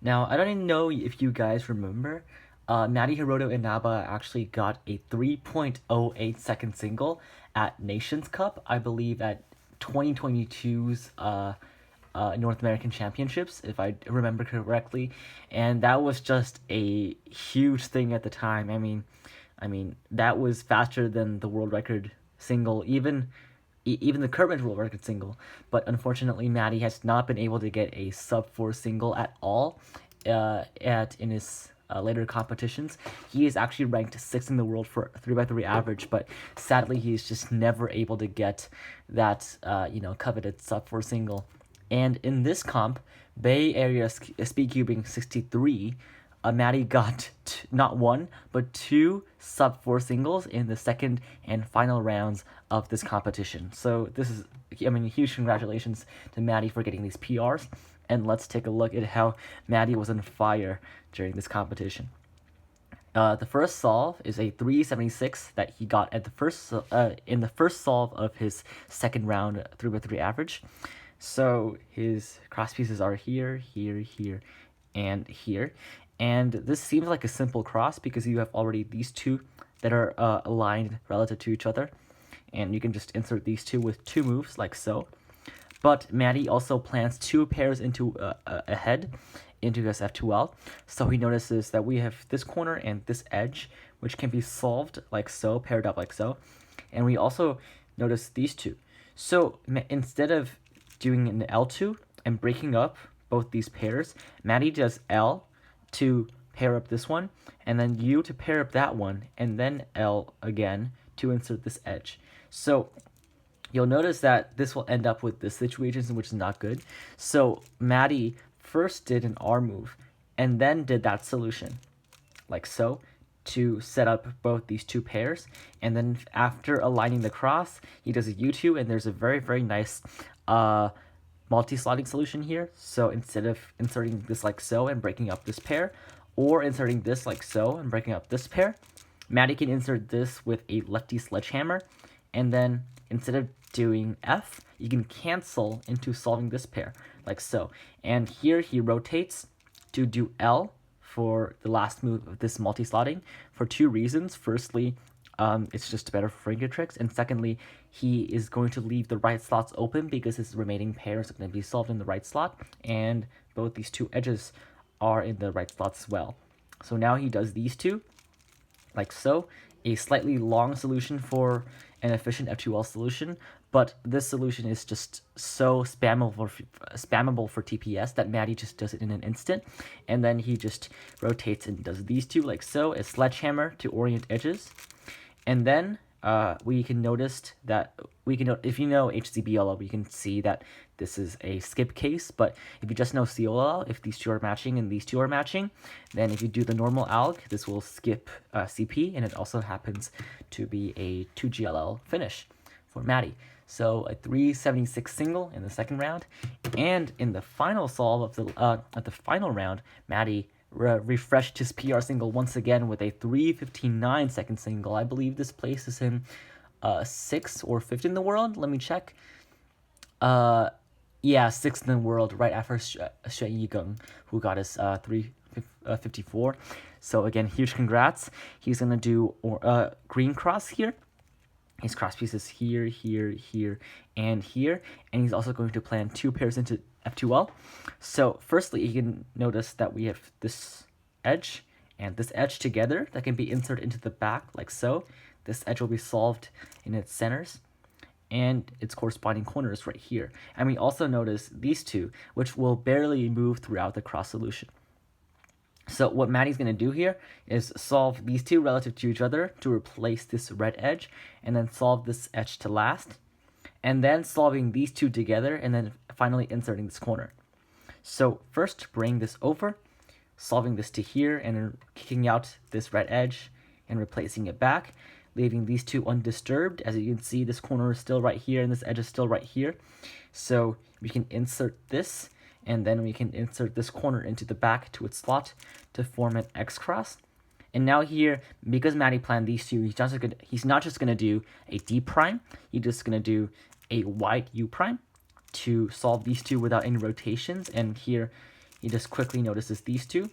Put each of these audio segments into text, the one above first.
Now, I don't even know if you guys remember, Matty, Hiroto, Inaba actually got a 3.08 second single at Nations Cup, I believe at 2022's North American Championships, if I remember correctly, and that was just a huge thing at the time. I mean that was faster than the world record single, even the current world record single. But unfortunately, Maddie has not been able to get a sub-4 single at all in his later competitions. He is actually ranked 6th in the world for 3x3 average, but sadly, he's just never able to get that coveted sub-4 single. And in this comp, Bay Area Speedcubing 63, Maddie got not one, but two sub-4 singles in the second and final rounds of this competition. So this is, huge congratulations to Maddie for getting these PRs. And let's take a look at how Maddie was on fire during this competition. The first solve is a 376 that he got at in the first solve of his second round 3x3 average. So his cross pieces are here, here, here, and here. And this seems like a simple cross because you have already these two that are aligned relative to each other. And you can just insert these two with two moves like so. But Maddie also plants two pairs into ahead into his F2L. So he notices that we have this corner and this edge, which can be solved like so, paired up like so. And we also notice these two. So instead of doing an L2 and breaking up both these pairs, Maddie does L to pair up this one, and then U to pair up that one, and then L again to insert this edge. So you'll notice that this will end up with this situation, which is not good. So Maddie first did an R move, and then did that solution, like so, to set up both these two pairs. And then after aligning the cross, he does a U2, and there's a very, very nice multi-slotting solution here. So instead of inserting this like so and breaking up this pair, or inserting this like so and breaking up this pair, Maddie can insert this with a lefty sledgehammer, and then instead of doing F, you can cancel into solving this pair, like so. And here he rotates to do L for the last move of this multi-slotting for two reasons. Firstly, it's just better for finger tricks, and secondly, he is going to leave the right slots open because his remaining pairs are going to be solved in the right slot, and both these two edges are in the right slots as well. So now he does these two, like so, a slightly long solution for an efficient F2L solution, but this solution is just so spammable for TPS that Maddie just does it in an instant, and then he just rotates and does these two like so, a sledgehammer to orient edges. And then we can notice that if you know HCBLL, we can see that this is a skip case. But if you just know COLL, if these two are matching and these two are matching, then if you do the normal alg, this will skip CP, and it also happens to be a 2GLL finish for Maddie. So a 376 single in the second round, and in the final solve of the final round, Maddie refreshed his PR single once again with a 3:59 second single. I believe this places him 6th or 5th in the world. Let me check. Yeah, 6th in the world, right after Xue Yigeng, who got his 3:54. So again, huge congrats. He's gonna do green cross here. His cross pieces here, here, here, and here, and he's also going to plan two pairs into F2L. So firstly, you can notice that we have this edge and this edge together that can be inserted into the back like so. This edge will be solved in its centers and its corresponding corners right here. And we also notice these two, which will barely move throughout the cross solution. So what Maddie's going to do here is solve these two relative to each other to replace this red edge, and then solve this edge to last, and then solving these two together, and then finally inserting this corner. So first bring this over, solving this to here, and then kicking out this red edge and replacing it back, leaving these two undisturbed. As you can see, this corner is still right here and this edge is still right here. So we can insert this, and then we can insert this corner into the back to its slot to form an X cross. And now here, because Maddie planned these two, he's not just gonna do a D prime, he's just gonna do a white U prime to solve these two without any rotations. And here, he just quickly notices these two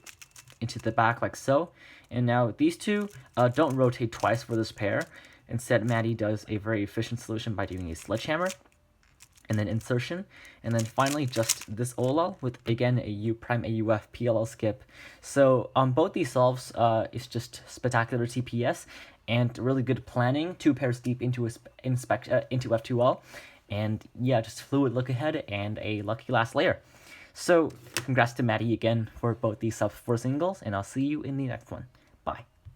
into the back like so. And now these two don't rotate twice for this pair. Instead, Maddie does a very efficient solution by doing a sledgehammer, and then insertion, and then finally just this OLL with, again, a U prime AUF PLL skip. So on both these solves, it's just spectacular TPS and really good planning, 2 pairs deep into into F2L, and yeah, just fluid look ahead and a lucky last layer. So congrats to Maddie again for both these Sub-4 singles, and I'll see you in the next one.